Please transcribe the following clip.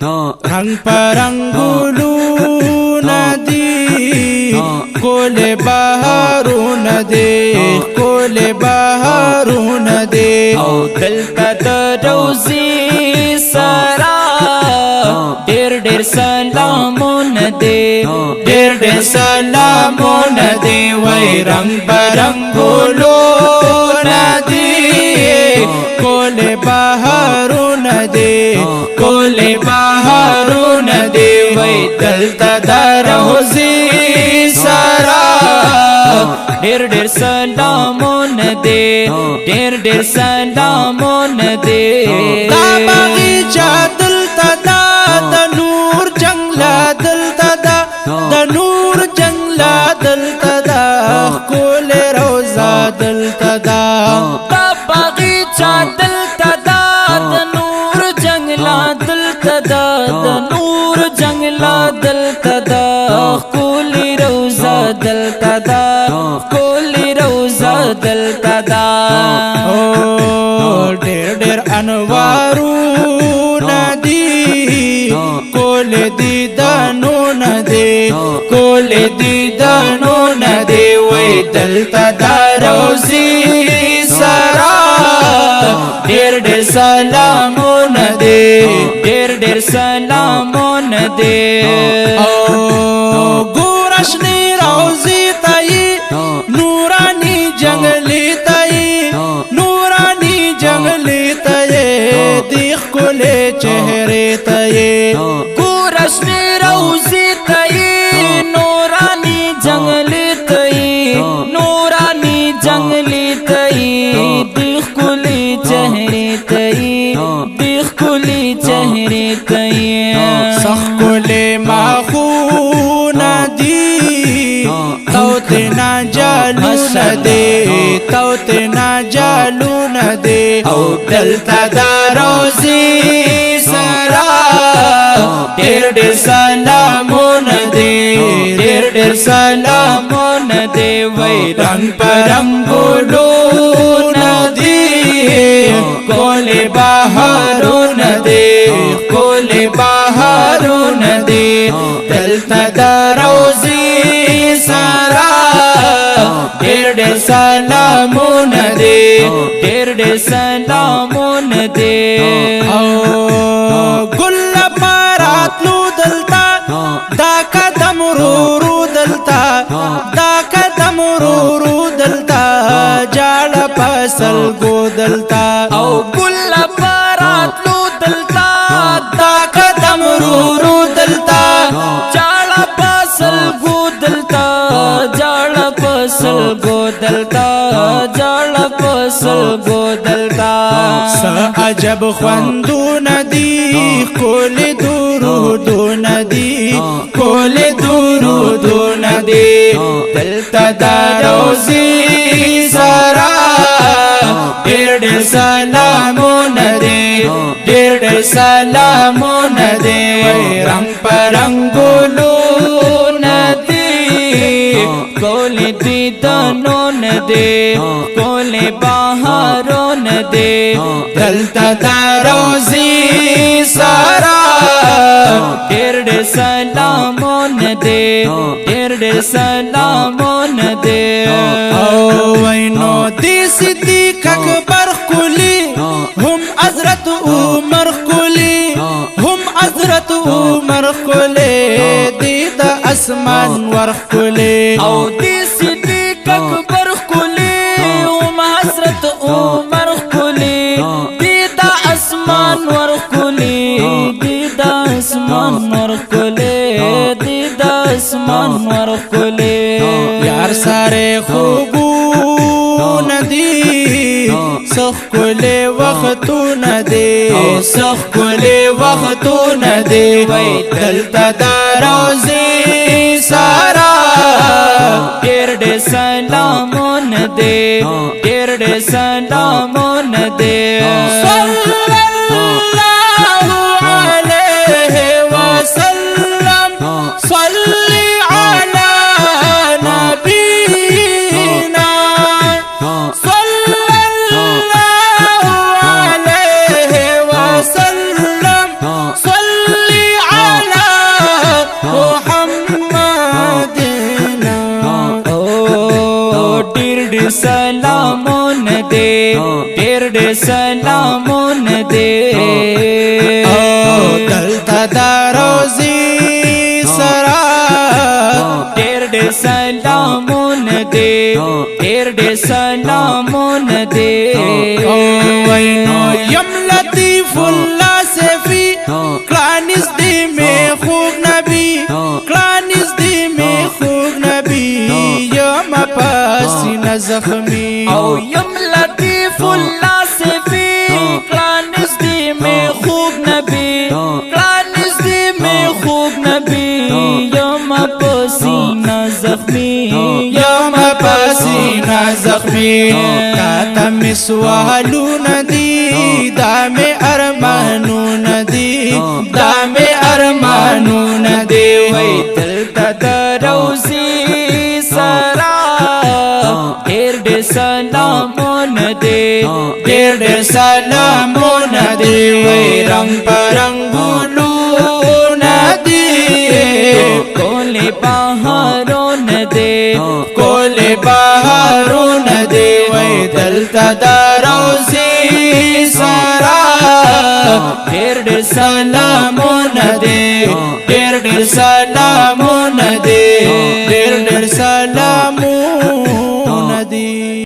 रंग परंगुलू नदी कोले बहारू नदी कोले बहारू नदी दिल रोजी सारा ढेर ढेर सलामों दे ढेर ढेर सलामों दे वही रंग बरंगुलू नदी कोले बहारू नदी कोले बहारू नदी वही दलता रोजी सारा ढेर ढेर सलामों दे ढेर ढेर सलामों दे बगीचा दलता नूर जंगला दलता नूर जंगला दलता कोले रोजा दलता बगीचा दलता नूर जंगला दलता नूर जंगला दलता कोली रोजा दलता कोली रोजा दलता ढेर ढेर अनवारू नदी कोले दीदानो नदी कोले दीदानो नदी वही दलता रोजी सारा ढेर ढेर सलामों नदी ढेर ढेर सलामों दे गोरशनी रोजी तई नूरानी जंगली तई नूरानी जंगली तये दिख कोले चेहरे तये गोरशनी रोजी तई नूरानी जंगली तई नूरानी जंगली तई दिख कुली चेहरे तई दिख कुली चेहरे तई सख कोले माखू नदी तोते ना जालू नदे तोते ना जालू नदे दलता रोजी सारा ढेर ढेर सलामों दे ढेर ढेर सलामों दे वही रंग परंगुलू नदी कोले बहारू नदी कोले बहारू नदी दलता रोजी सारा ढेर ढेर सलामों दे ढेर ढेर सलामों दे गुल्ल पारात लू दलता दा कदम रू दलता दा कदम रू दलता जाड़ फसल गो दलता गुल्ल पारात लू दलता दा कदम रू दलता जाड़ा फसल गो दलता जाड़ा फसल गो दलता जाड़ा फसल गो दलता अजब ख्वंदू नदी कोले दूरू नदी कोले दूरू नदी दलता रोजी सारा ढेर ढेर सलामों दे ढेर ढेर सलामों दे रंग परंगुलू नदी कोले दीदानो दे कोले बहारो दे दलता रोजी सारा ढेर ढेर सलामों दे ढेर ढेर सलामों दे वैनो दी सिद्दीक़ अकबर कुली हम हज़रत उमर कुली हम हज़रत उमर कुले दीदा आसमान वर कुले दी सिद्दीक़ अकबर कुली हम हज़रत उमर कुली दीदा आसमान वर कुली दीदा आसमान वर कुले दीदा आसमान वर कुले यार सारे खूबू नदी सख कुले वक्तू नदी सख कुले वक्तू नदी दलता रोजी सारा ढेर ढेर सलामों दे ढेर ढेर सलामों दे سلامونه دي دلته د روزي سرا ډېر سلامونه دي ډېر سلامونه دي وینو یم لطیف الله سیفی کلانیز دی میں خوب نبی کلانیز دی میں خوب نبی یم پاسینه زخمی او یم لطیف الله سیفی کلانیز دی میں خوب نبی کلانیز دی میں خوب نبی یم پاسینه زخمی یم پاسینه زخمی کاتا می سوالو ندی دا می ارمانو ندی دا می ارمانو ندی وی دلتا دا روزی سرا ډېر سلامون دي ډېر سلامون دي وی رنگ پرنګونو ندی کولی بهارون دي کولی بهارون دي وی دلتا دا روزي سرا ډېر سلامون دي ډېر سلامون دي ډېر سلامون دي